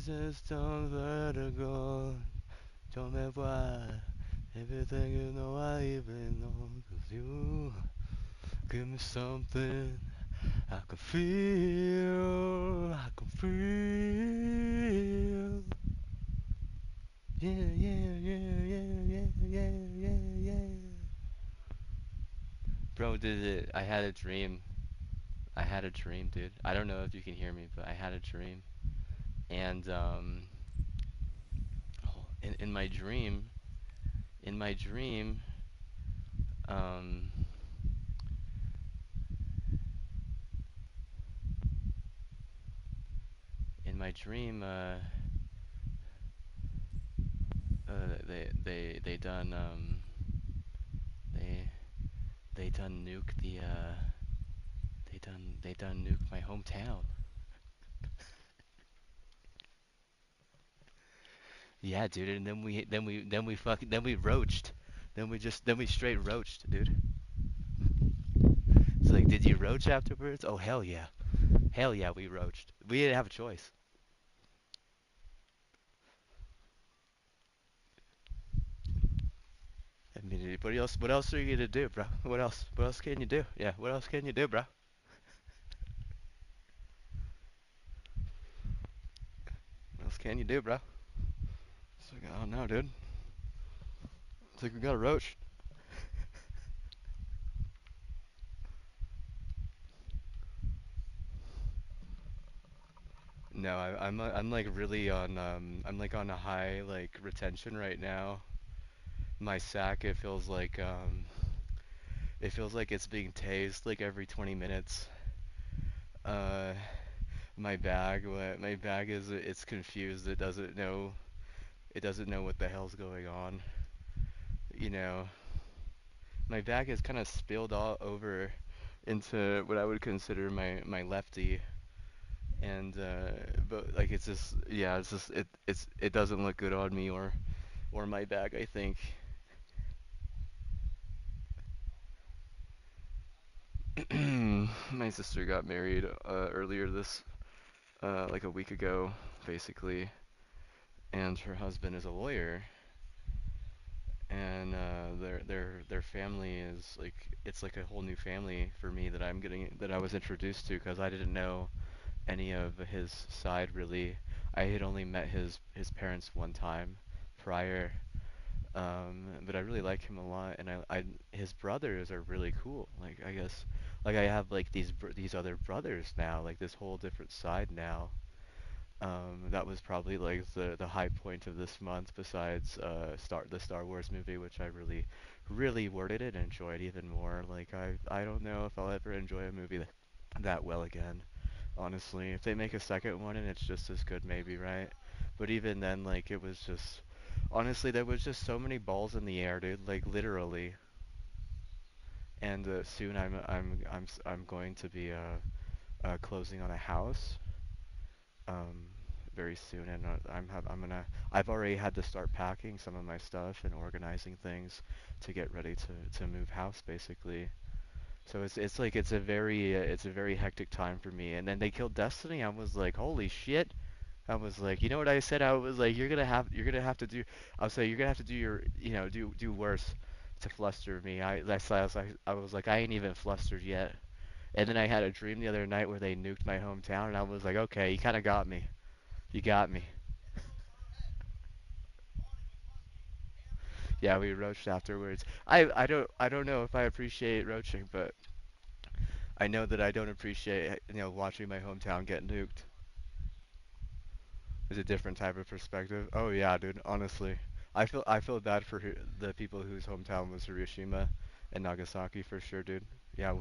just don't let her go. Tell me why. Everything you know, I even know. 'Cause you give me something I can feel. I can feel. Yeah, yeah, yeah, yeah, yeah, yeah, yeah, yeah. Bro, did it? I had a dream. I had a dream, dude. I don't know if you can hear me, but I had a dream. And in my dream, in my dream, um, in my dream, they done they they done nuke the they done nuke my hometown. Yeah, dude. And then we roached. Then we straight roached, dude. It's like, did you roach afterwards? Oh hell yeah, hell yeah, we roached. We didn't have a choice. I mean, what else are you gonna do, bro? What else can you do? Yeah, what else can you do, bro? What else can you do, bro? It's like, I don't know, dude. It's like we got a roach. No, I'm like really on I'm like on a high like retention right now. My sack it feels like it's being tased like every 20 minutes. Uh, my bag is it's confused. It doesn't know what the hell's going on. You know, my bag is kind of spilled all over into what I would consider my lefty, and but like it's just yeah, it's just it doesn't look good on me or my bag, I think. My sister got married earlier this like a week ago, basically, and her husband is a lawyer, and their family is like it's like a whole new family for me that I was introduced to because I didn't know any of his side really. I had only met his parents one time prior, but I really like him a lot, and I his brothers are really cool. Like I guess like I have like these other brothers now, like this whole different side now. That was probably like the high point of this month, besides the Star Wars movie, which I really worded it and enjoyed even more. Like I don't know if I'll ever enjoy a movie that well again. Honestly, if they make a second one and it's just as good, maybe, right? But even then, like it was just honestly there was just so many balls in the air, dude. Like literally. And soon I'm going to be closing on a house um, very soon, and I've already had to start packing some of my stuff and organizing things to get ready to move house basically. So it's like it's a very hectic time for me. And then they killed Destiny. I was like, holy shit. I was like, you know what I said? I was like, you're gonna have to do. I was like, you're gonna have to do your do worse to fluster me. I was like, I ain't even flustered yet. And then I had a dream the other night where they nuked my hometown, and I was like, okay, you kind of got me. You got me. Yeah, we roached afterwards. I don't know if I appreciate roaching, but I know that I don't appreciate watching my hometown get nuked. It's a different type of perspective. Oh yeah, dude. Honestly, I feel bad for the people whose hometown was Hiroshima and Nagasaki for sure, dude. Yeah,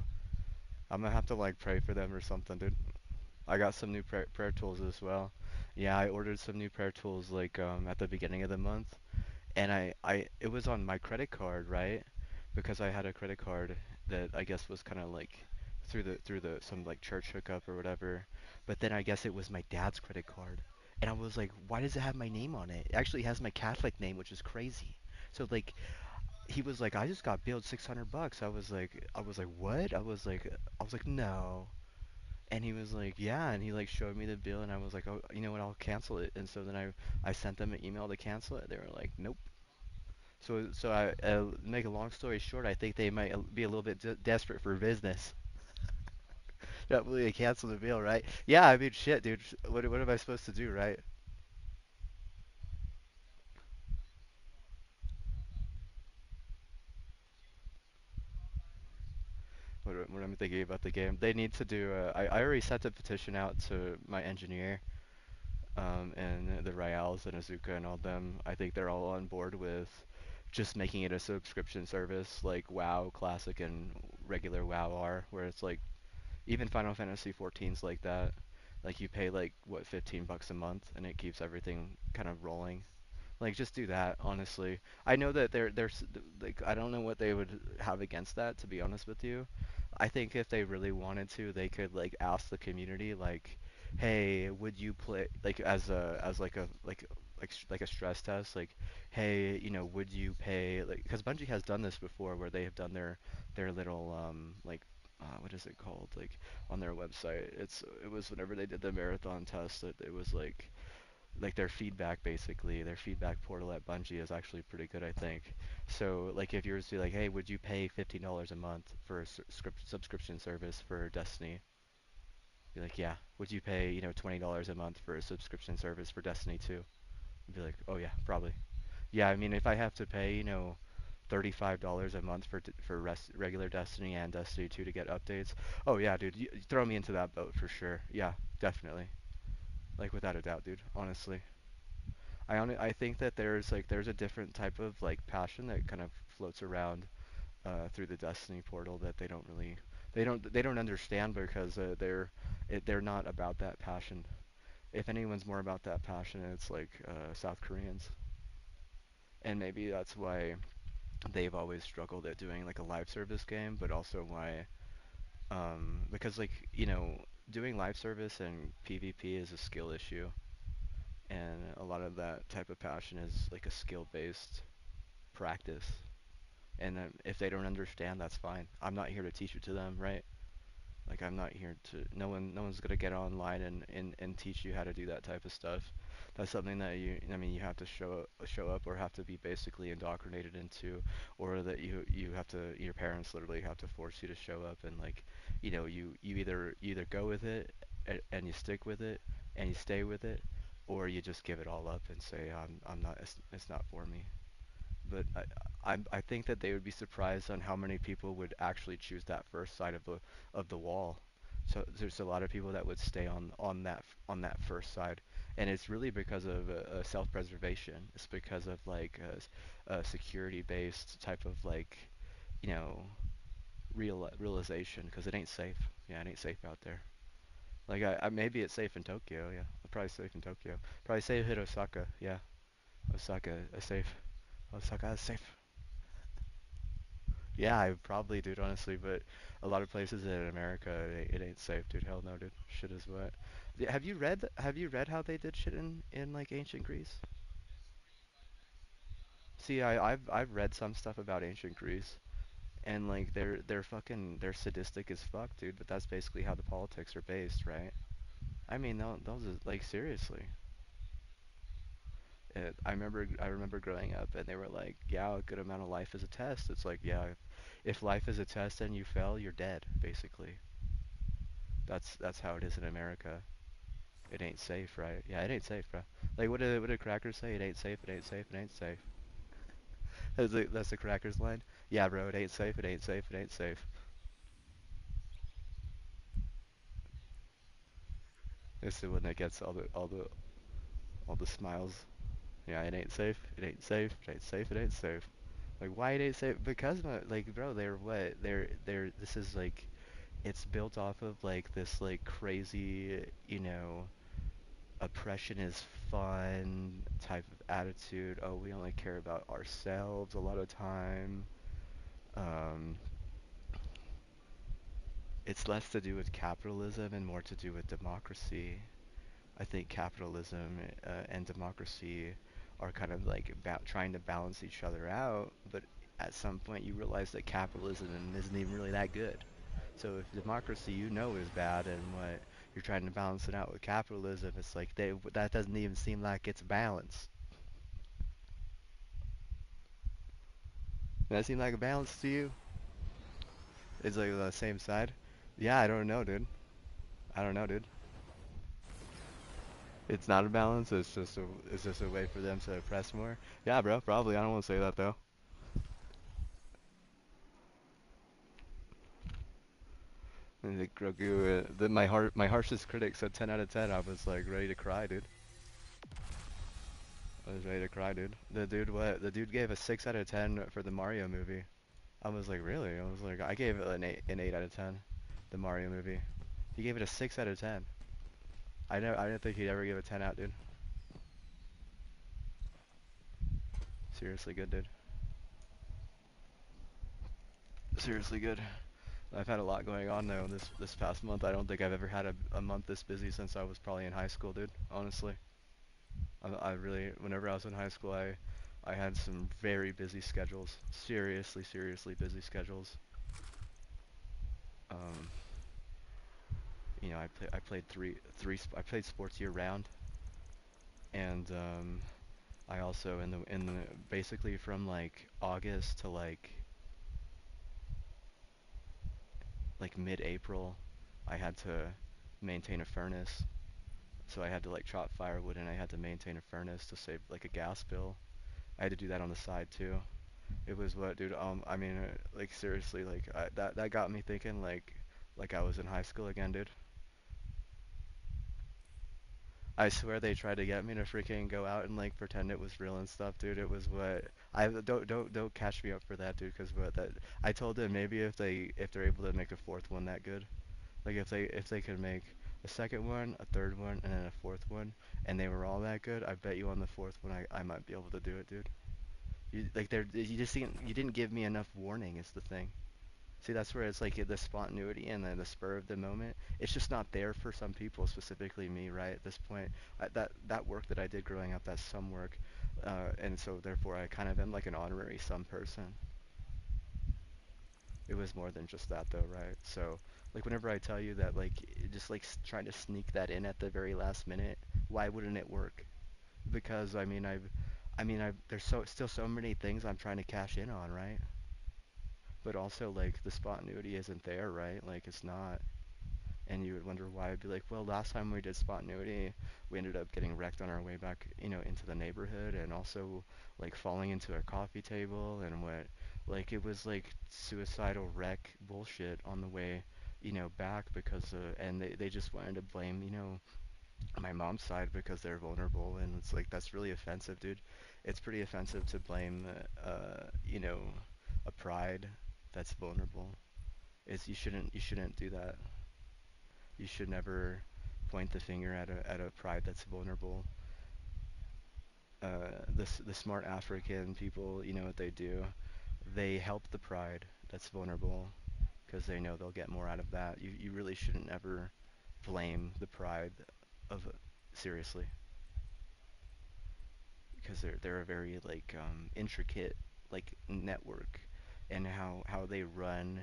I'm gonna have to like pray for them or something, dude. I got some new prayer tools as well. Yeah, I ordered some new prayer tools like at the beginning of the month, and I it was on my credit card, right? Because I had a credit card that I guess was kind of like through the some like church hookup or whatever. But then I guess it was my dad's credit card. And I was like, why does it have my name on it? It actually has my Catholic name, which is crazy. So like he was like, I just got billed $600. I was like what? I was like no. And he was like, yeah, and he like showed me the bill, and I was like, oh, you know what, I'll cancel it. And so then I sent them an email to cancel it. They were like, nope. So I make a long story short, I think they might be a little bit desperate for business. Not really cancel the bill, right? Yeah, I mean, shit, dude. What am I supposed to do, right? What I'm thinking about the game, they need to do. I already sent a petition out to my engineer, and the Royales and Azuka and all them. I think they're all on board with just making it a subscription service like WoW Classic and regular WoW are, where it's like even Final Fantasy 14's like that. Like you pay like what $15 a month and it keeps everything kind of rolling. Like just do that, honestly. I know that like I don't know what they would have against that, to be honest with you. I think if they really wanted to, they could like ask the community like, "Hey, would you play like as like a stress test like, hey, would you pay like because Bungie has done this before where they have done their little like what is it called like on their website. It was whenever they did the marathon test that it was like their feedback basically, their feedback portal at Bungie is actually pretty good, I think. So like if you were to be like, hey, would you pay $15 a month for a subscription service for Destiny? Be like, yeah. Would you pay, $20 a month for a subscription service for Destiny 2? I'd be like, oh yeah, probably. Yeah, I mean if I have to pay, $35 a month for regular Destiny and Destiny 2 to get updates. Oh yeah, dude, throw me into that boat for sure. Yeah, definitely. Like without a doubt, dude. Honestly. I think that there's a different type of like passion that kind of floats around through the Destiny portal that they don't understand because they're not about that passion. If anyone's more about that passion, it's like South Koreans, and maybe that's why they've always struggled at doing like a live service game, but also why because like doing live service and PvP is a skill issue, and a lot of that type of passion is like a skill based practice. And if they don't understand, that's fine. I'm not here to teach it to them, right? Like I'm not here to. No one's gonna get online and teach you how to do that type of stuff. That's something that I mean, you have to show up or have to be basically indoctrinated into, or that you have to. Your parents literally have to force you to show up and like, you either go with it and you stick with it and you stay with it, or you just give it all up and say I'm not. It's not for me. But I think that they would be surprised on how many people would actually choose that first side of the wall. So there's a lot of people that would stay on that first side, and it's really because of self-preservation. It's because of like a security-based type of like you know realization because it ain't safe. Yeah, it ain't safe out there. Like maybe it's safe in Tokyo. Yeah, probably safe in Tokyo. Probably safe in Osaka. Yeah, Osaka is safe. Osaka is safe. Yeah, I probably, dude, honestly, but a lot of places in America, it ain't safe, dude. Hell no, dude. Shit is wet. Have you read how they did shit in like ancient Greece? See, I've read some stuff about ancient Greece, and like they're sadistic as fuck, dude. But that's basically how the politics are based, right? I mean, those is like seriously. I remember growing up, and they were like, yeah, a good amount of life is a test. It's like, yeah, if life is a test and you fail, you're dead, basically. That's how it is in America. It ain't safe, right? Yeah, it ain't safe, bro. Like what did Crackers say? It ain't safe. It ain't safe. It ain't safe. That's the Crackers line. Yeah, bro. It ain't safe. It ain't safe. It ain't safe. It's the one that gets all the smiles. Yeah, it ain't safe. It ain't safe. It ain't safe. It ain't safe. Like why it ain't safe? Because like bro, they're what? They're this is like it's built off of like this like crazy, oppression is fun type of attitude. Oh, we only care about ourselves a lot of time. Um, it's less to do with capitalism and more to do with democracy. I think capitalism and democracy are kind of like about trying to balance each other out, but at some point you realize that capitalism isn't even really that good. So if democracy you know is bad and what you're trying to balance it out with capitalism, it's like that doesn't even seem like it's balance. Does that seem like a balance to you? It's like the same side. Yeah, I don't know, dude. I don't know, dude. It's not a balance. It's just a way for them to oppress more. Yeah, bro. Probably. I don't want to say that though. And the Grogu, my harshest critic said 10 out of 10. I was like ready to cry, dude. I was ready to cry, dude. The dude gave a 6 out of 10 for the Mario movie. I was like, really? I was like, I gave it an 8 out of 10. The Mario movie. He gave it a 6 out of 10. I didn't think he'd ever give a 10 out, dude. Seriously good, dude. Seriously good. I've had a lot going on though this past month. I don't think I've ever had a month this busy since I was probably in high school, dude. Honestly, I really, whenever I was in high school, I had some very busy schedules. Seriously busy schedules. Um, I played I played sports year round, and I also in the basically from like August to like mid-April, I had to maintain a furnace. So I had to like chop firewood and I had to maintain a furnace to save like a gas bill. I had to do that on the side too. It was what, dude? I mean, like seriously, like that got me thinking like I was in high school again, dude. I swear they tried to get me to freaking go out and like pretend it was real and stuff, dude. It was what I don't catch me up for that, dude. Cause what that I told them maybe if they're able to make a fourth one that good, like if they could make a second one, a third one, and then a fourth one, and they were all that good, I bet you on the fourth one I might be able to do it, dude. You didn't give me enough warning is the thing. See, that's where it's like the spontaneity and the spur of the moment. It's just not there for some people, specifically me, right? At this point, that work that I did growing up, that's some work, and so therefore I kind of am like an honorary some person. It was more than just that though, right? So like whenever I tell you that like just like trying to sneak that in at the very last minute, why wouldn't it work? Because I mean I've there's still so many things I'm trying to cash in on, right? But also like the spontaneity isn't there, right? Like it's not. And you would wonder why. I'd be like, well, last time we did spontaneity, we ended up getting wrecked on our way back, into the neighborhood, and also like falling into a coffee table, and what, like it was like suicidal wreck bullshit on the way, back because and they just wanted to blame, my mom's side because they're vulnerable, and it's like that's really offensive, dude. It's pretty offensive to blame, a pride that's vulnerable. You shouldn't do that. You should never point the finger at a pride that's vulnerable. The smart African people, you know what they do? They help the pride that's vulnerable because they know they'll get more out of that. You really shouldn't ever blame the pride of seriously because they're a very like intricate like network, and how they run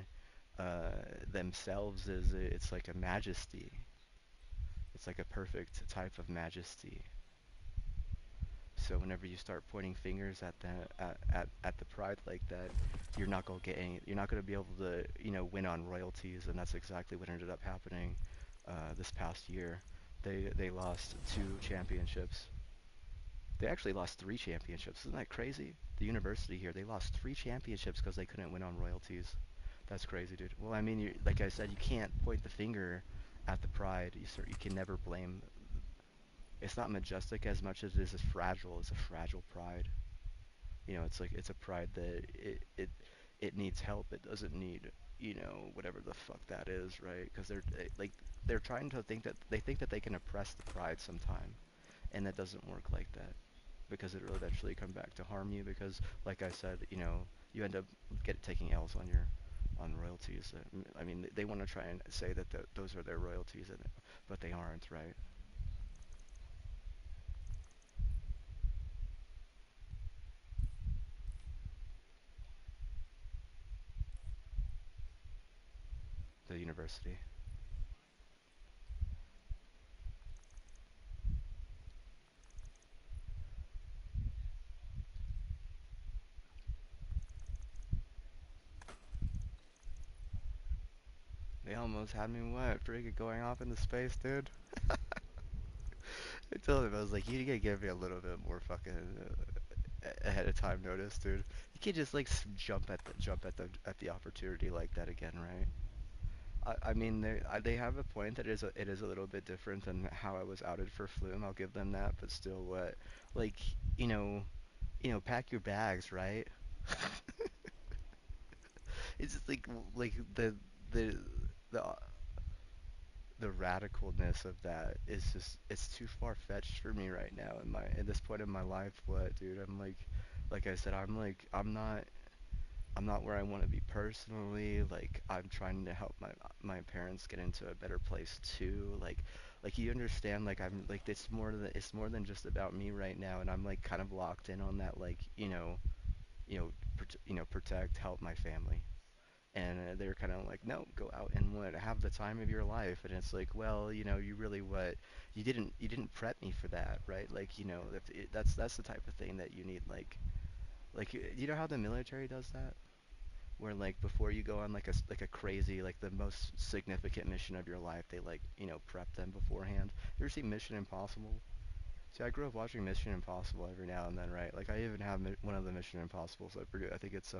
uh, themselves it's like a majesty. It's like a perfect type of majesty. So whenever you start pointing fingers at the pride like that, you're not gonna be able to, win on royalties, and that's exactly what ended up happening this past year. They lost 2 championships. They actually lost 3 championships. Isn't that crazy? The university here, they lost 3 championships because they couldn't win on royalties. That's crazy, dude. Well, I mean, like I said, you can't point the finger at the pride. You can never blame. It's not majestic as much as it is fragile. It's a fragile pride. It's like it's a pride that it needs help. It doesn't need, whatever the fuck that is, right? Because they're trying to think that they think that they can oppress the pride sometime, and that doesn't work like that because it'll eventually come back to harm you. Because, like I said, you end up taking L's on royalties. I mean, they want to try and say that those are their royalties, but they aren't, right? The university. They almost had me what? Freaking going off into space, dude. I told him I was like, you gotta give me a little bit more fucking ahead of time notice, dude. You can't just like jump at the opportunity like that again, right? I mean, they have a point that it is a little bit different than how I was outed for Flume. I'll give them that, but still, what, like, you know, pack your bags, right? It's just like the the the radicalness of that is just it's too far fetched for me right now in my at this point in my life. What, dude? I'm like I said, I'm not where I want to be personally. Like I'm trying to help my parents get into a better place too. Like you understand. Like I'm like it's more than just about me right now, and I'm like kind of locked in on that. Like protect, help my family. And they're kind of like, no, go out and what, have the time of your life. And it's like, well, you really what, you didn't prep me for that, right? Like, if that's the type of thing that you need, like you know how the military does that, where like before you go on like like a crazy like the most significant mission of your life, they like prep them beforehand. You ever see Mission Impossible? See, I grew up watching Mission Impossible every now and then, right? Like I even have one of the Mission Impossibles. I think it's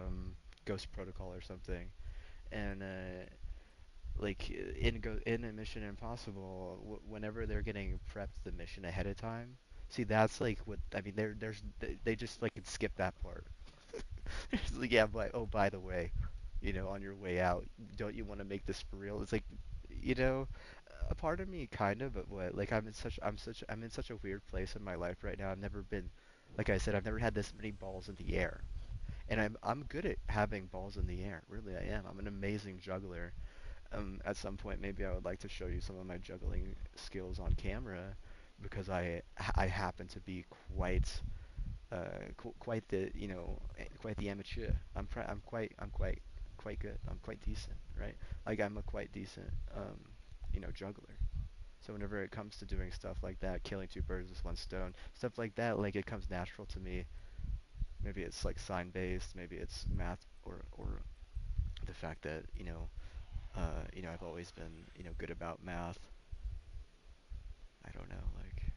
Ghost Protocol or something. And like in a Mission Impossible, whenever they're getting prepped the mission ahead of time, see that's like what I mean. They just like can skip that part. It's like, yeah, but oh, by the way, on your way out, don't you want to make this for real? It's like, you know, a part of me kind of, but what? Like I'm in such a weird place in my life right now. I've never been, like I said, I've never had this many balls in the air, and I'm good at having balls in the air. Really, I am. I'm an amazing juggler. At some point, maybe I would like to show you some of my juggling skills on camera because I happen to be quite the quite the amateur. I'm quite good. I'm quite decent, right? Like I'm a quite decent juggler. So whenever it comes to doing stuff like that, killing two birds with one stone, stuff like that, like it comes natural to me. Maybe it's like sign based, maybe it's math or the fact that I've always been good about math. I don't know, like,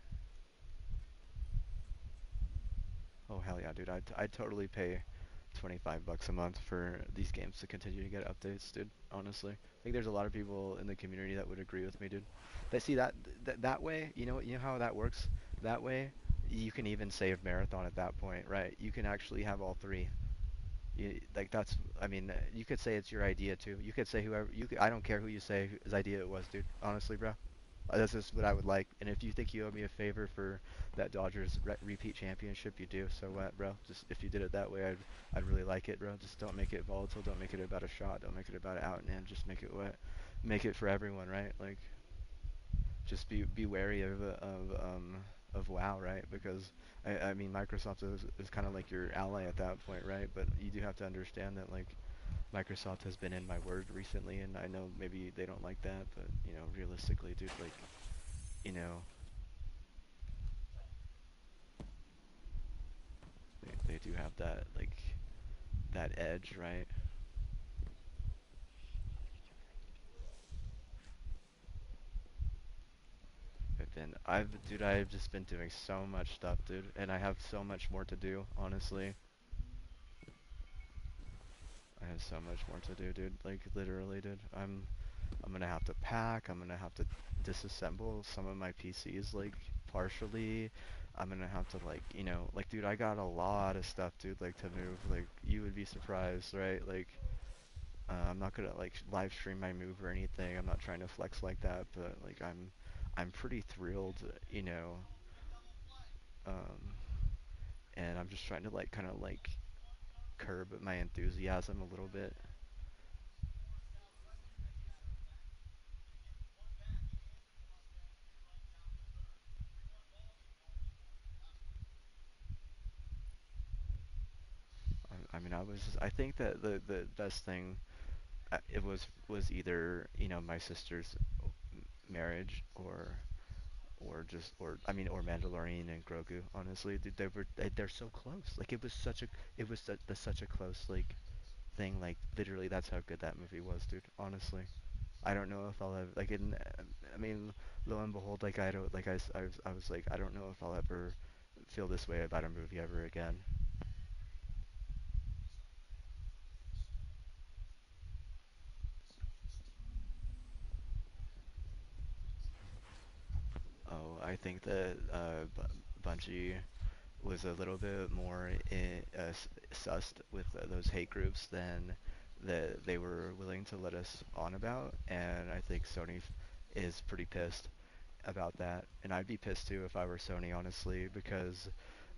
oh hell yeah, dude, I'd totally pay 25 bucks a month for these games to continue to get updates, dude. Honestly, I think there's a lot of people in the community that would agree with me, dude. That see that way, you know how that works. That way, you can even save marathon at that point, right? You can actually have all three. Like that's, I mean, you could say it's your idea too. You could say whoever you could, I don't care who you say whose idea it was, dude. Honestly, bro. That's just what I would like. And if you think you owe me a favor for that Dodgers repeat championship, you do. So what, bro? Just if you did it that way, I'd really like it, bro. Just don't make it volatile. Don't make it about a shot. Don't make it about out and in. Just make it what? Make it for everyone, right? Like, just be wary of WoW, right? Because I mean Microsoft is kind of like your ally at that point, right? But you do have to understand that like Microsoft has been in my word recently, and I know maybe they don't like that, but realistically, dude, like you know, they do have that like that edge, right? Dude, I've just been doing so much stuff, dude, and I have so much more to do, honestly. I have so much more to do, dude. Like literally, dude. I'm gonna have to pack. I'm gonna have to disassemble some of my PCs, like partially. I'm gonna have to like, dude, I got a lot of stuff, dude, like to move. Like you would be surprised, right? Like I'm not gonna like live stream my move or anything. I'm not trying to flex like that, but like I'm pretty thrilled, um, and I'm just trying to like kind of like curb my enthusiasm a little bit. I mean, I think that the best thing, it was either my sister's marriage or I mean or Mandalorian and Grogu. Honestly, dude, they're so close. Like it was such a close like thing. Like literally, that's how good that movie was, dude. Honestly, I don't know if I'll ever like in. I mean, lo and behold, like I don't like I was like I don't know if I'll ever feel this way about a movie ever again. Oh, I think that Bungie was a little bit more sussed with those hate groups than that they were willing to let us on about, and I think Sony is pretty pissed about that, and I'd be pissed too if I were Sony, honestly, because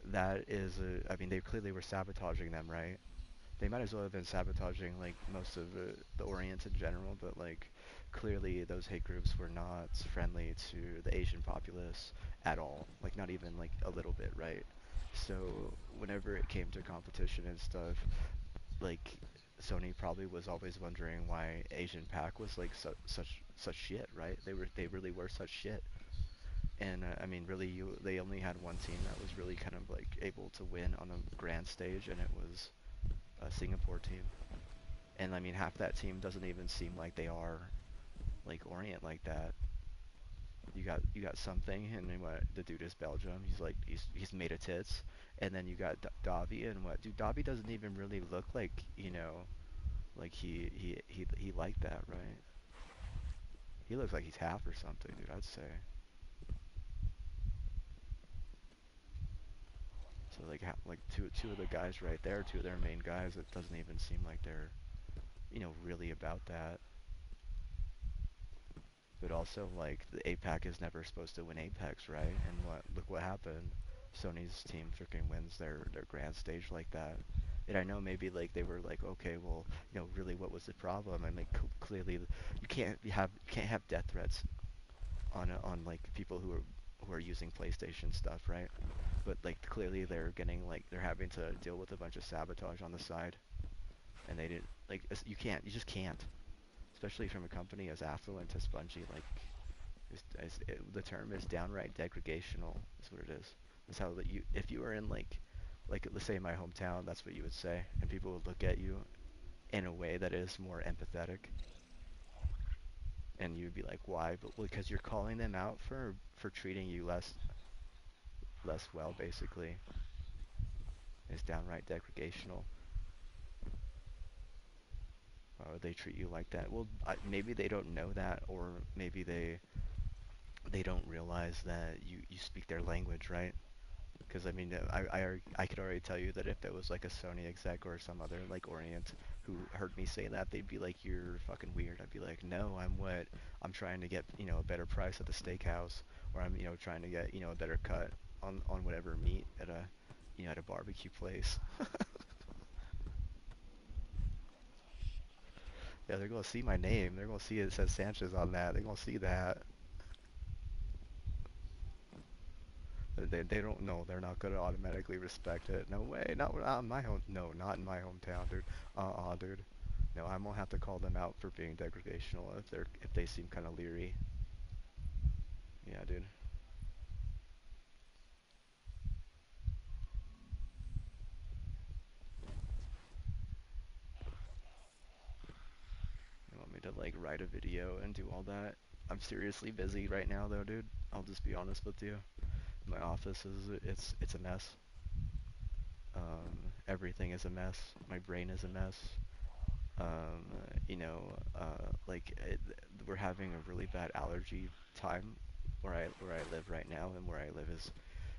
that is I mean, they clearly were sabotaging them, right? They might as well have been sabotaging like most of the Orient in general, but like clearly those hate groups were not friendly to the Asian populace at all, like not even like a little bit, right? So whenever it came to competition and stuff, like Sony probably was always wondering why Asian Pac was like such shit, right? They really were such shit. And I mean, really, they only had one team that was really kind of like able to win on a grand stage, and it was a Singapore team. And I mean, half that team doesn't even seem like they are like Orient like that. You got something, and then what? The dude is Belgium. He's made of tits. And then you got Davi, and what? Dude, Davi doesn't even really look like like he like that, right? He looks like he's half or something, dude. I'd say. So like like two of the guys right there, two of their main guys. It doesn't even seem like they're really about that. But also, like, the APAC is never supposed to win Apex, right? And look what happened. Sony's team freaking wins their grand stage like that. And I know maybe like they were like, okay, well, really, what was the problem? And like clearly, you can't have death threats on like people who are using PlayStation stuff, right? But like clearly they're having to deal with a bunch of sabotage on the side, and they didn't like you just can't, especially from a company as affluent as Bungie. Like the term is downright degregational. Is what it is. That's how that if you were in like let's say my hometown, that's what you would say, and people would look at you in a way that is more empathetic, and you'd be like, why? But because you're calling them out for treating you less well, basically. It's downright degregational. Why would they treat you like that? Well, maybe they don't know that, or maybe they don't realize that you speak their language, right? Because I mean, I could already tell you that if it was like a Sony exec or some other like Orient who heard me say that, they'd be like, "You're fucking weird." I'd be like, "No, I'm trying to get a better price at the steakhouse, or I'm trying to get a better cut on whatever meat at a at a barbecue place." Yeah, they're gonna see my name. They're gonna see it says Sanchez on that. They're gonna see that. They don't know. They're not gonna automatically respect it. No way. Not in my home. No, not in my hometown, dude. Dude. No, I'm gonna have to call them out for being degradational if they seem kind of leery. Yeah, dude. You want me to like write a video and do all that? I'm seriously busy right now, though, dude. I'll just be honest with you. My office it's a mess. Everything is a mess. My brain is a mess. Um, we're having a really bad allergy time where I live right now, and where I live is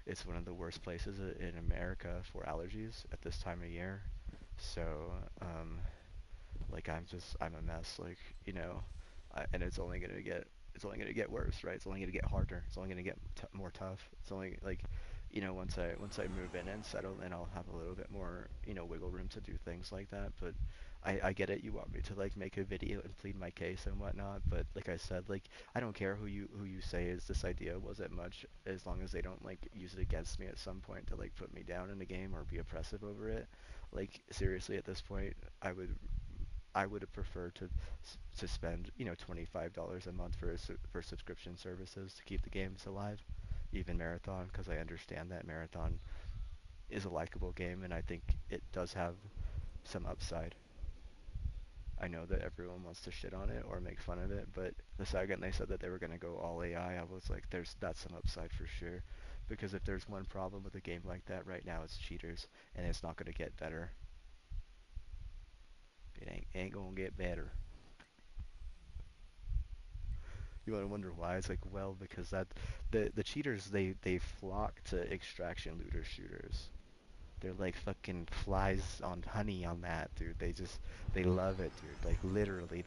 it's one of the worst places in America for allergies at this time of year. So, like I'm a mess, like and it's only gonna get worse, right? It's only gonna get harder. It's only gonna get more tough. It's only like once I move in and settle in, I'll have a little bit more wiggle room to do things like that. But I get it. You want me to like make a video and plead my case and whatnot, but like I said, like I don't care who you say is this idea wasn't much, as long as they don't like use it against me at some point to like put me down in a game or be oppressive over it. Like seriously, at this point, I would I would have preferred to spend, you know, $25 a month for for subscription services to keep the games alive, even Marathon, because I understand that Marathon is a likable game, and I think it does have some upside. I know that everyone wants to shit on it or make fun of it, but the second they said that they were going to go all AI, I was like, that's some upside for sure. Because if there's one problem with a game like that right now, it's cheaters, and it's not going to get better. It ain't going to get better. You want to wonder why? It's like, well, because that the cheaters, they flock to extraction looter shooters. They're like fucking flies on honey on that, dude. They love it, dude. Like literally,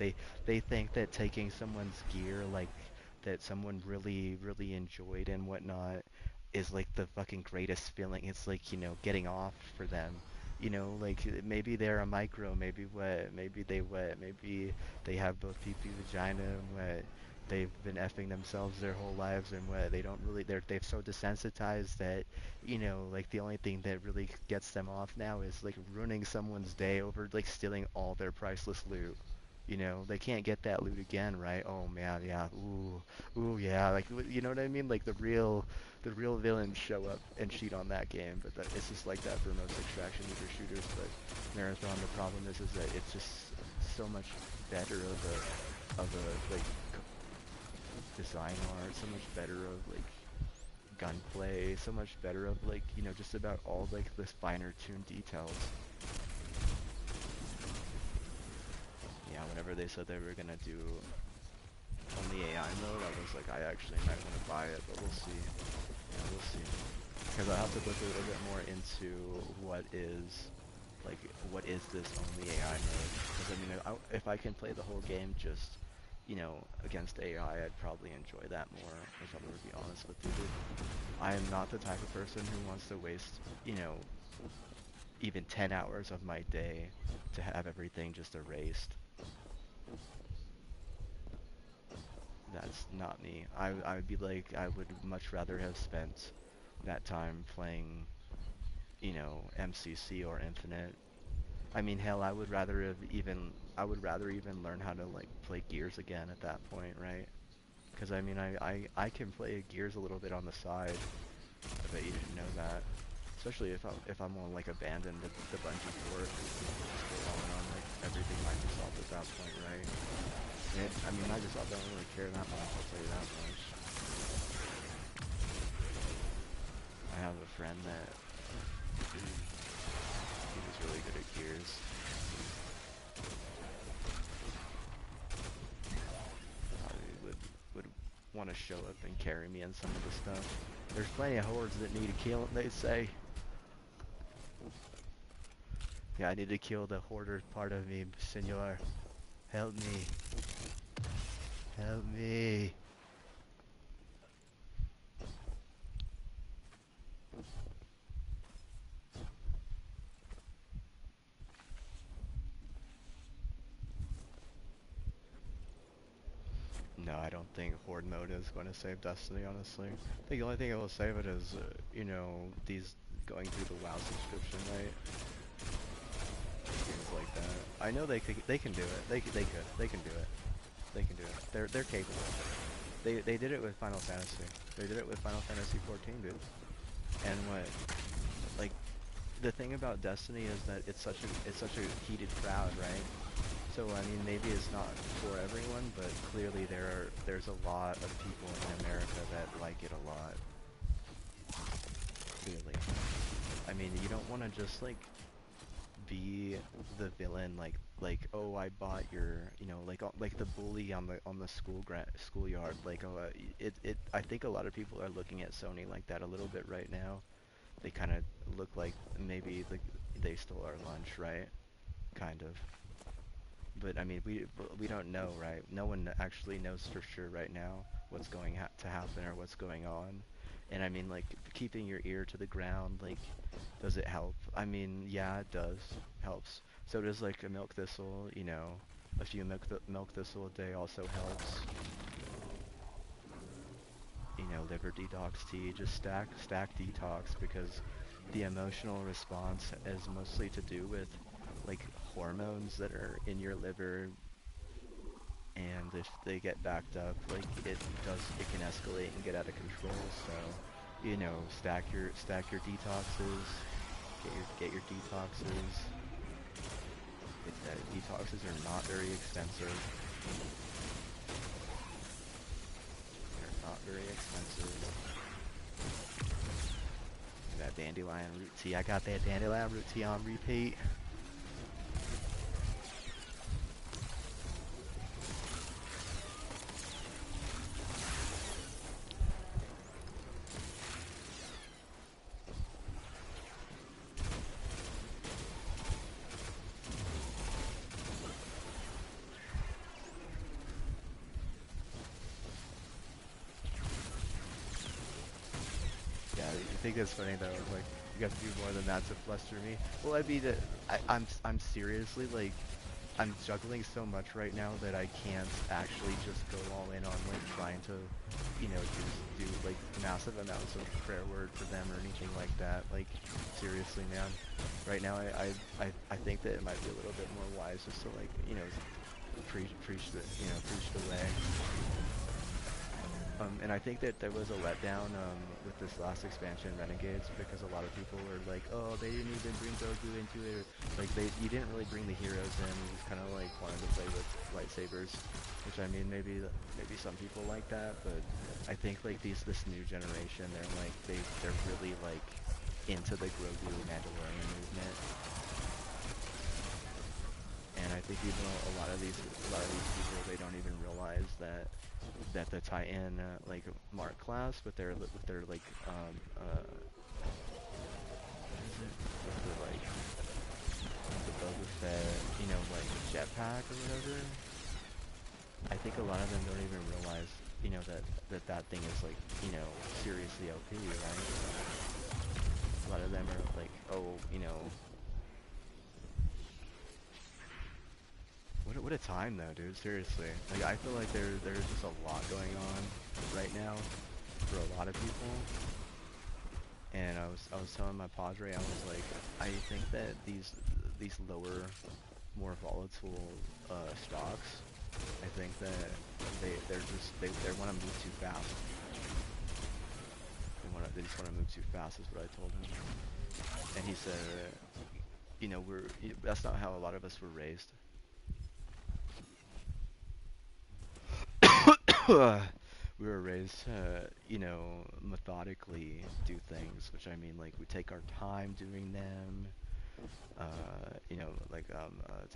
they think that taking someone's gear, like that someone really enjoyed and whatnot, is like the fucking greatest feeling. It's like, you know, getting off for them. You know, like maybe they're a micro, maybe wet, maybe they wet, maybe they have both PP vagina and wet. They've been effing themselves their whole lives and what they don't really they've so desensitized that, you know, like the only thing that really gets them off now is like ruining someone's day over like stealing all their priceless loot. You know, they can't get that loot again, right? Oh man, yeah. Ooh, yeah. Like, you know what I mean? Like the real villains show up and cheat on that game, but it's just like that for most extraction looter shooters. But Marathon, the problem is that it's just so much better of a like design art, so much better of like gunplay, so much better of like, you know, just about all like this finer tuned details. Yeah, whenever they said they were gonna do only AI mode, I was like, I actually might want to buy it, but we'll see. Yeah, we'll see. Because I have to look a little bit more into what is, like, what is this only AI mode? Because I mean, if I can play the whole game just, you know, against AI, I'd probably enjoy that more, if I'm gonna be honest with you, dude. I am not the type of person who wants to waste, you know, even 10 hours of my day to have everything just erased. That's not me. I would be like, I would much rather have spent that time playing, you know, MCC or Infinite. I mean, hell, I would rather even learn how to like play Gears again at that point, right? Because I mean, I can play Gears a little bit on the side. I bet you didn't know that. Especially if I'm on like abandoned the Bungie port, just go on like everything Microsoft at that point, right? I mean, Microsoft don't really care that much, I'll tell you that much. I have a friend that he was really good at Gears. Probably would want to show up and carry me in some of the stuff. There's plenty of hordes that need a kill, they say. Yeah, I need to kill the hoarder part of me, senor. Help me. Help me. No, I don't think Horde mode is going to save Destiny, honestly. I think the only thing that will save it is, you know, these going through the WoW subscription, right? Things like that. I know they can do it. They can do it. They can do it. They're capable. They did it with Final Fantasy. They did it with Final Fantasy 14, dude. And what, like, the thing about Destiny is that it's such a heated crowd, right? So I mean, maybe it's not for everyone, but clearly there's a lot of people in America that like it a lot. Clearly, I mean, you don't want to just like be the villain, oh, I bought your, you know, like the bully on the schoolyard. Like, oh, I think a lot of people are looking at Sony like that a little bit right now. They kind of look like maybe they stole our lunch, right? Kind of. But I mean, we don't know, right? No one actually knows for sure right now what's going to happen or what's going on. And I mean, like, keeping your ear to the ground, like, does it help? I mean, yeah, it does. Helps. So does like a milk thistle, you know. A few milk thistle a day also helps. You know, liver detox tea, just stack detox, because the emotional response is mostly to do with like hormones that are in your liver, and if they get backed up, like it can escalate and get out of control. So, stack your detoxes, get your detoxes. Detoxes are not very expensive. They're not very expensive. That dandelion root tea. I got that dandelion root tea on repeat. Yeah, you think that's funny though? Like, you got to do more than that to fluster me. Well, I mean, I'm seriously like, I'm juggling so much right now that I can't actually just go all in on like trying to, do like massive amounts of prayer word for them or anything like that. Like, seriously, man. Right now, I think that it might be a little bit more wise just to like, preach the way. And I think that there was a letdown with this last expansion, Renegades, because a lot of people were like, oh, they didn't even bring Goku into it. Like, you didn't really bring the heroes in. You just kind of like wanted to play with lightsabers, which I mean, maybe some people like that, but I think like this new generation, they're really like into the Grogu Mandalorian movement. And I think even a lot of these people, they don't even realize that the Titan like Mark class with their like what is it? With the like the Boba Fett, like jetpack or whatever. I think a lot of them don't even realize, that thing is like, seriously OP, right? A lot of them are like, oh, What a time though, dude. Seriously, like I feel like there's just a lot going on right now for a lot of people. And I was telling my padre, I was like, I think that these lower, more volatile stocks, I think that they want to move too fast. They just want to move too fast is what I told him. And he said, that's not how a lot of us were raised. We were raised to, methodically do things, which I mean, like, we take our time doing them. We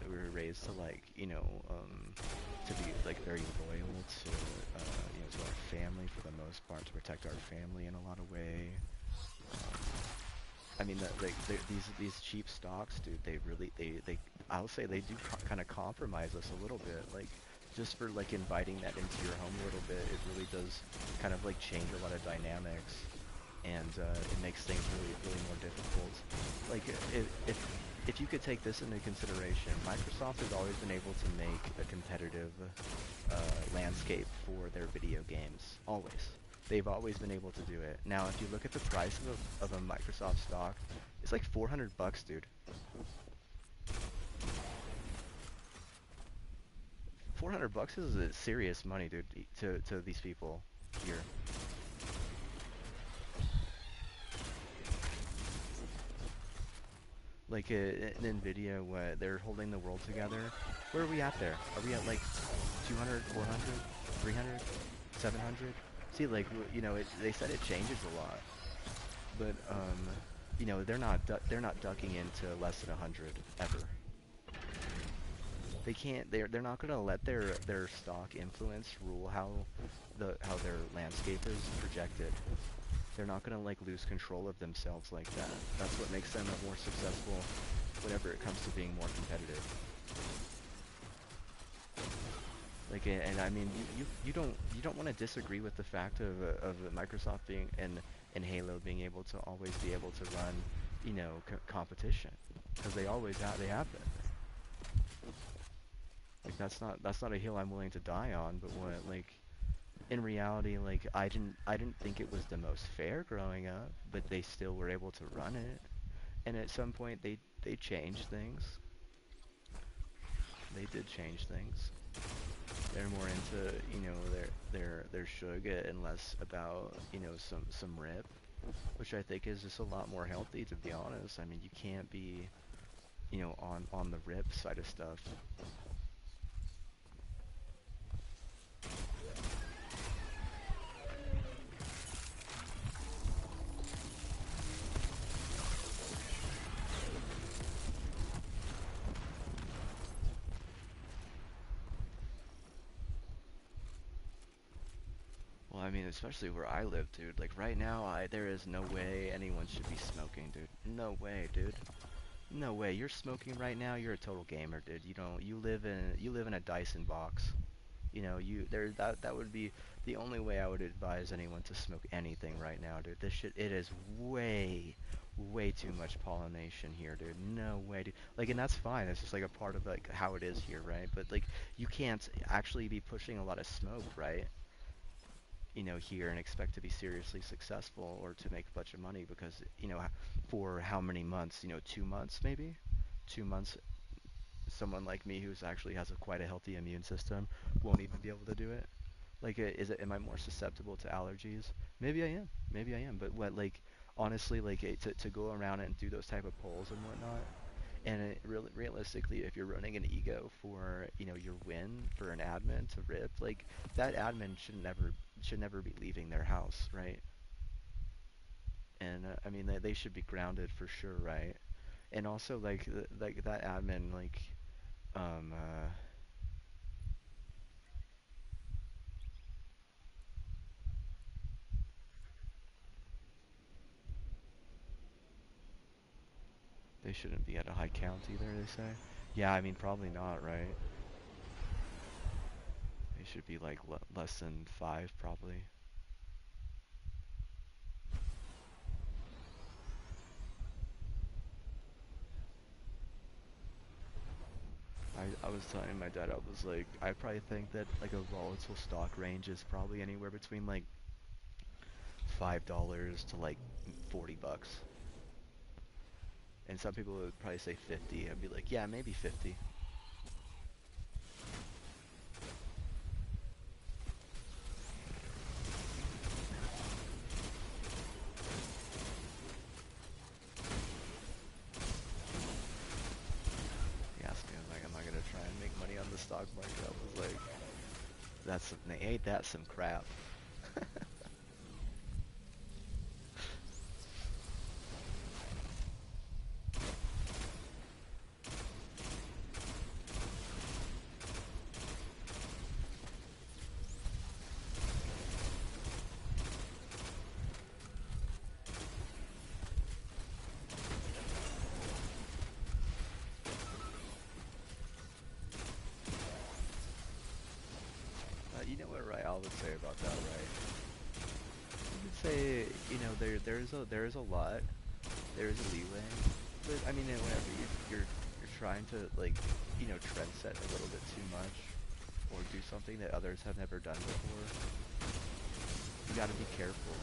were raised to, like, to be, like, very loyal to, to our family for the most part, to protect our family in a lot of way. I mean, these cheap stocks, dude, I'll say they do kind of compromise us a little bit, like, just for, like, inviting that into your home a little bit, it really does kind of, like, change a lot of dynamics, and, it makes things really, really more difficult. Like, if you could take this into consideration, Microsoft has always been able to make a competitive, landscape for their video games, always. They've always been able to do it. Now, if you look at the price of a Microsoft stock, it's like 400 bucks, dude. 400 bucks is serious money, dude, to these people here. Like, in Nvidia, what, they're holding the world together. Where are we at there? Are we at like 200, 400, 300, 700? See, like, they said it changes a lot, but they're not ducking into less than 100 ever. They can't. They're not gonna let their stock influence rule how their landscape is projected. They're not gonna like lose control of themselves like that. That's what makes them more successful whenever it comes to being more competitive. Like, and I mean, you don't want to disagree with the fact of Microsoft being and Halo being able to always be able to run, competition, because they have been. Like, that's not a hill I'm willing to die on, but what, like, in reality, like, I didn't think it was the most fair growing up, but they still were able to run it. And at some point they changed things. they did change things. They're more into, their sugar and less about, some rip, which I think is just a lot more healthy, to be honest. I mean, you can't be, on the rip side of stuff. Well, I mean, especially where I live, dude. Like right now, there is no way anyone should be smoking, dude. No way, dude. No way. You're smoking right now. You're a total gamer, dude. You live in a Dyson box. That would be the only way I would advise anyone to smoke anything right now, dude. This shit, it is way too much pollination here, dude. No way, dude. Like, and that's fine. It's just like a part of like how it is here, right? But like, you can't actually be pushing a lot of smoke, right? Here and expect to be seriously successful or to make a bunch of money because, for how many months? 2 months maybe? 2 months, someone like me who's actually has quite a healthy immune system won't even be able to do it. Like, am I more susceptible to allergies? Maybe I am. Maybe I am. But what, like, honestly, like, to go around and do those type of polls and whatnot, and realistically, if you're running an ego for, your win for an admin to rip, like, that admin should never be leaving their house, right? And I mean, they should be grounded for sure, right? And also, like that admin, like, um, uh, they shouldn't be at a high count either, they say. Yeah, I mean, probably not, right? They should be like less than five, probably. I was telling my dad, I was like, I probably think that like a volatile stock range is probably anywhere between like $5 to like $40. And some people would probably say 50. I'd be like, yeah, maybe 50. He asked me, I'm like, am I gonna try and make money on the stock market? I was like, ain't that some crap? You know what Rael would say about that, right? He would say, there's a lot, there is a leeway, but I mean, whenever you're trying to like, trend set a little bit too much, or do something that others have never done before, you got to be careful.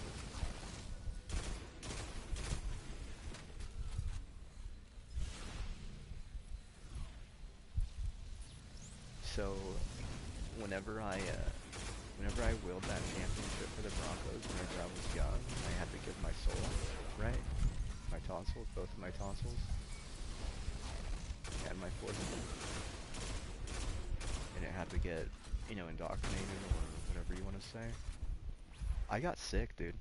So whenever I whenever I willed that championship for the Broncos whenever I was young, I had to give my soul, right? My tonsils, both of my tonsils, and my forehead, and it had to get, indoctrinated or whatever you want to say. I got sick, dude.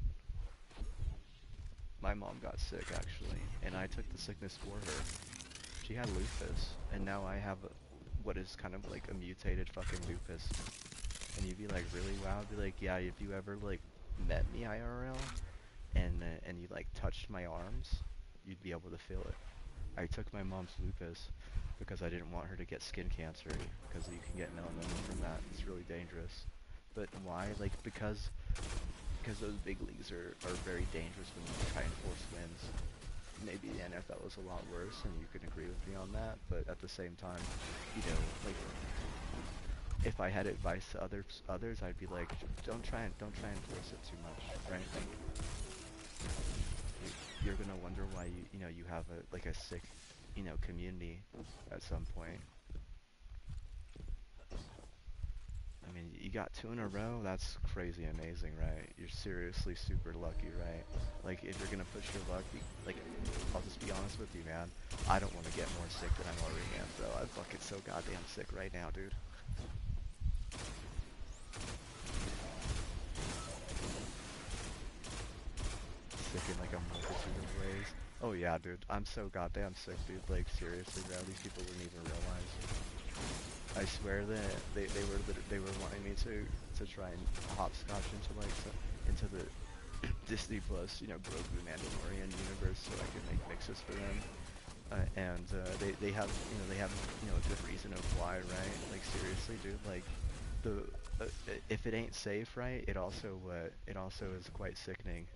My mom got sick actually, and I took the sickness for her. She had lupus, and now I have what is kind of like a mutated fucking lupus. And you'd be like, really? Wow. I'd be like, yeah. If you ever like met me IRL and you like touched my arms, you'd be able to feel it. I took my mom's lupus because I didn't want her to get skin cancer because you can get melanoma from that. It's really dangerous. But why? Like because those big leagues are very dangerous when you try and force wins. Maybe the NFL is a lot worse, and you can agree with me on that. But at the same time, like if I had advice to others, I'd be like, don't try and force it too much, right? Like, you're gonna wonder why you have a sick, community at some point. And you got two in a row, that's crazy amazing, right? You're seriously super lucky, right? Like, if you're gonna push your luck, like, I'll just be honest with you, man. I don't want to get more sick than I already am, bro. I'm fucking so goddamn sick right now, dude. Sick in like a multitude of ways. Oh yeah, dude. I'm so goddamn sick, dude. Like, seriously, bro. These people wouldn't even realize. I swear that they were wanting me to try and hopscotch into like into the Disney Plus, you know, Grogu Mandalorian universe, so I could make mixes for them. They have, you know, they have, you know, a good reason of why, right? Like, seriously, dude. Like, the if it ain't safe, right? It also is quite sickening.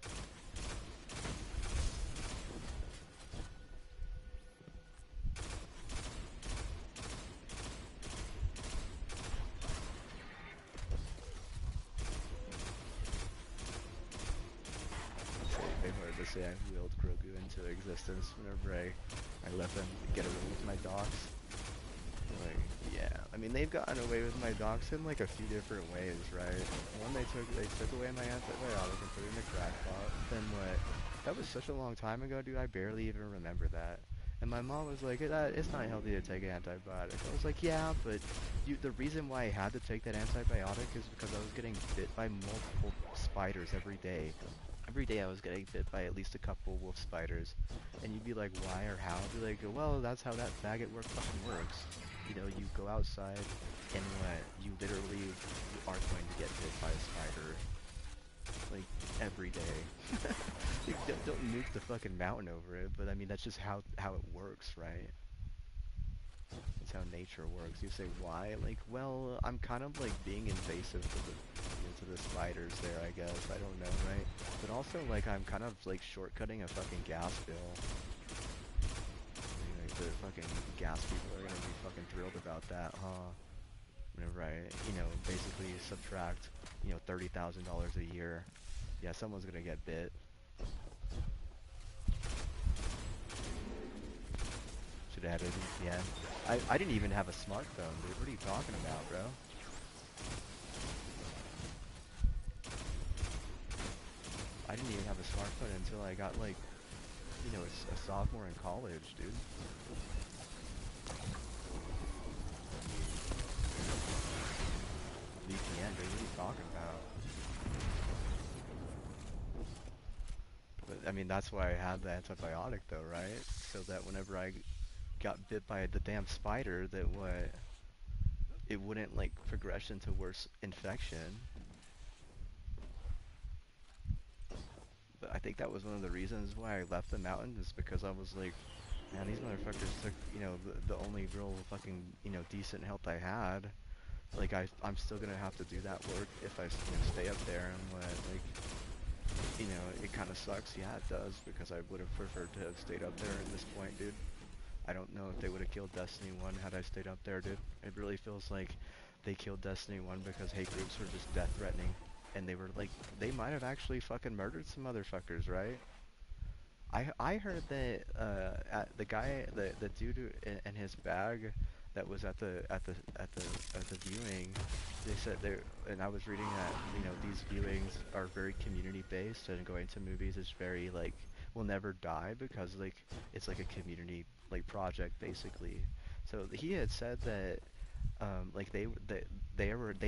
They wanted to say I willed Grogu into existence whenever I let them get away with my docs. Like, yeah, I mean, they've gotten away with my docs in like a few different ways, right? One, they took away my antibiotic and put it in the crack pot. Then what? That was such a long time ago, dude. I barely even remember that. And my mom was like, it's not healthy to take an antibiotic. I was like, yeah, but the reason why I had to take that antibiotic is because I was getting bit by multiple spiders every day. Every day I was getting bit by at least a couple wolf spiders. And you'd be like, why or how? I'd be like, well, that's how that faggot work fucking works. You know, you go outside and you literally are going to get bit by a spider. Like, every day. Don't nuke the fucking mountain over it, but I mean, that's just how it works, right? That's how nature works. You say, why? Like, well, I'm kind of like being invasive to the spiders there, I guess. I don't know, right? But also, like, I'm kind of like shortcutting a fucking gas bill. Like, the fucking gas people are gonna be fucking thrilled about that, huh? Whenever I, you know, basically subtract, you know, $30,000 a year. Yeah, someone's gonna get bit. Should have had a VPN. I didn't even have a smartphone, dude. What are you talking about, bro? I didn't even have a smartphone until I got, like, you know, a sophomore in college, dude. VPN, dude. What are you talking about? But, I mean, that's why I had the antibiotic, though, right? So that whenever I got bit by the damn spider, that what it wouldn't like progress into worse infection. But I think that was one of the reasons why I left the mountain, is because I was like, man, these motherfuckers took, you know, the only real fucking, you know, decent health I had. Like, I'm still gonna have to do that work if I, you know, stay up there, and what, like, you know, it kind of sucks. Yeah, it does, because I would have preferred to have stayed up there at this point, dude. I don't know if they would have killed Destiny 1 had I stayed up there, dude. It really feels like they killed Destiny 1 because hate groups were just death threatening. And they were like, they might have actually fucking murdered some motherfuckers, right? I heard that the guy, the dude in his bag that was at the viewing, they said they, and I was reading that, you know, these viewings are very community based, and going to movies is very like, will never die, because like it's like a community like project basically. So he had said that like they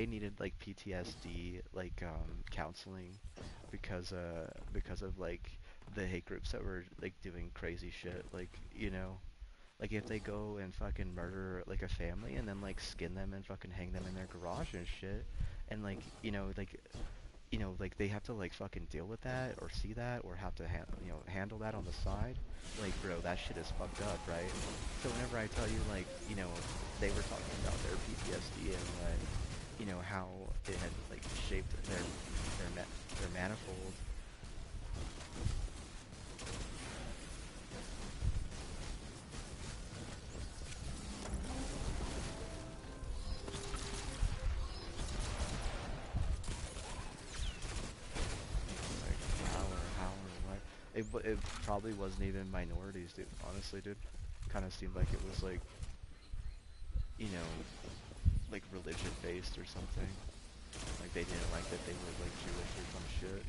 needed like PTSD like counseling because of like the hate groups that were like doing crazy shit, like, you know, like if they go and fucking murder like a family and then like skin them and fucking hang them in their garage and shit, and like, you know, like they have to like fucking deal with that or see that or have to you know, handle that on the side. Like, bro, that shit is fucked up, right? So whenever I tell you, like, you know, they were talking about their PTSD and like, you know, how it had like shaped their manifold. Like, how or what? It probably wasn't even minorities, dude. Honestly, dude, kind of seemed like it was like, you know, like religion based or something. Like they didn't like that they were like Jewish or some shit.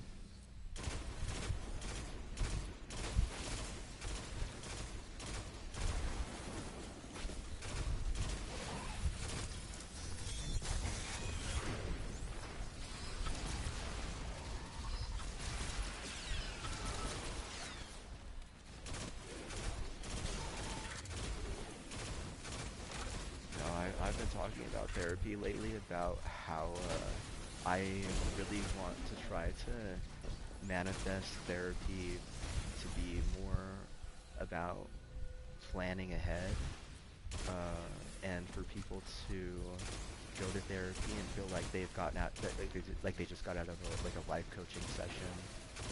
No, I've been talking about therapy lately about how I really want to try to manifest therapy to be more about planning ahead, and for people to go to therapy and feel like they've gotten out, that like they just got out of a life coaching session,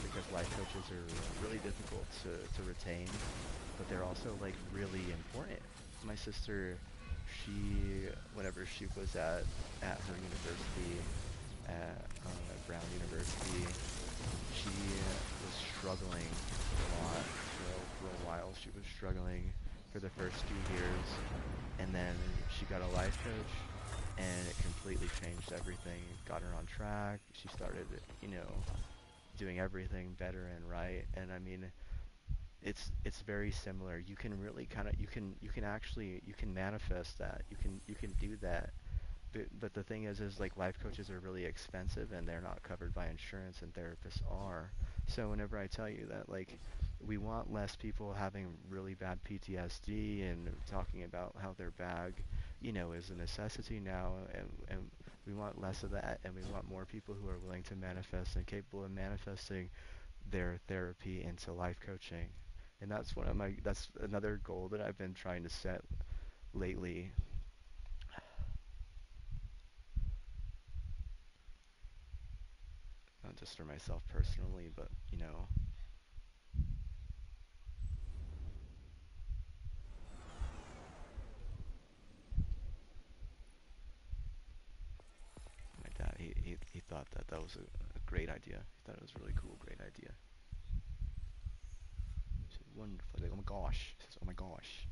because life coaches are really difficult to retain, but they're also like really important. My sister, she whenever she was at her university at Brown University, she was struggling a lot for a while. She was struggling for the first few years, and then she got a life coach, and it completely changed everything. Got her on track. She started, you know, doing everything better and right. And I mean, it's very similar. You can really kind of you can actually you can manifest that. You can do that. But the thing is like life coaches are really expensive and they're not covered by insurance and therapists are. So whenever I tell you that like we want less people having really bad PTSD and talking about how their bag, is a necessity now, and we want less of that, and we want more people who are willing to manifest and capable of manifesting their therapy into life coaching. And that's another goal that I've been trying to set lately. Not just for myself personally, but my dad, he thought that that was a great idea. He thought it was a really cool, great idea. He said, wonderful. Like, oh my gosh. He says, oh my gosh.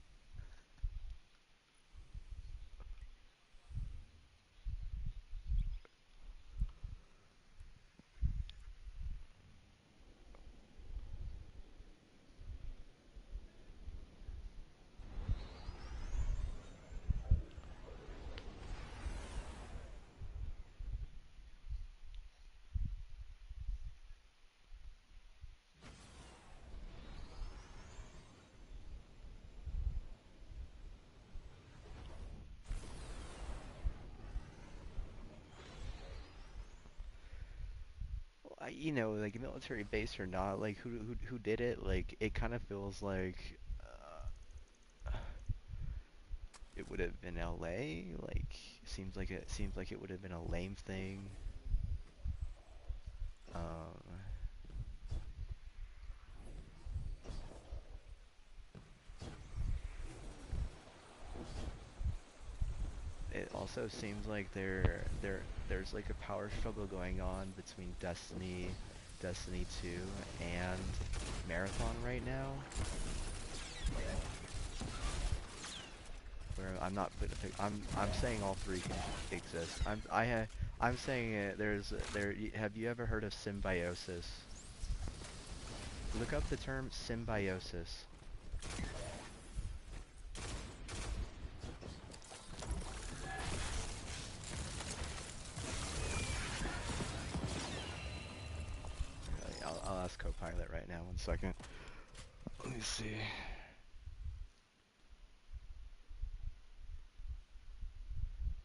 Well, like military base or not, like who did it? Like it kind of feels like it would have been LA. Like seems like it would have been a lame thing. Um, it also seems like there's like a power struggle going on between Destiny 2, and Marathon right now, where I'm not I'm saying all three can exist. I'm saying have you ever heard of symbiosis? Look up the term symbiosis. I'll ask Copilot right now. 1 second. Let me see.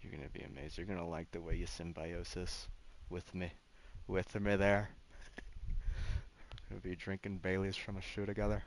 You're gonna be amazed. You're gonna like the way you symbiosis with me, with me there. Gonna be drinking Baileys from a shoe together.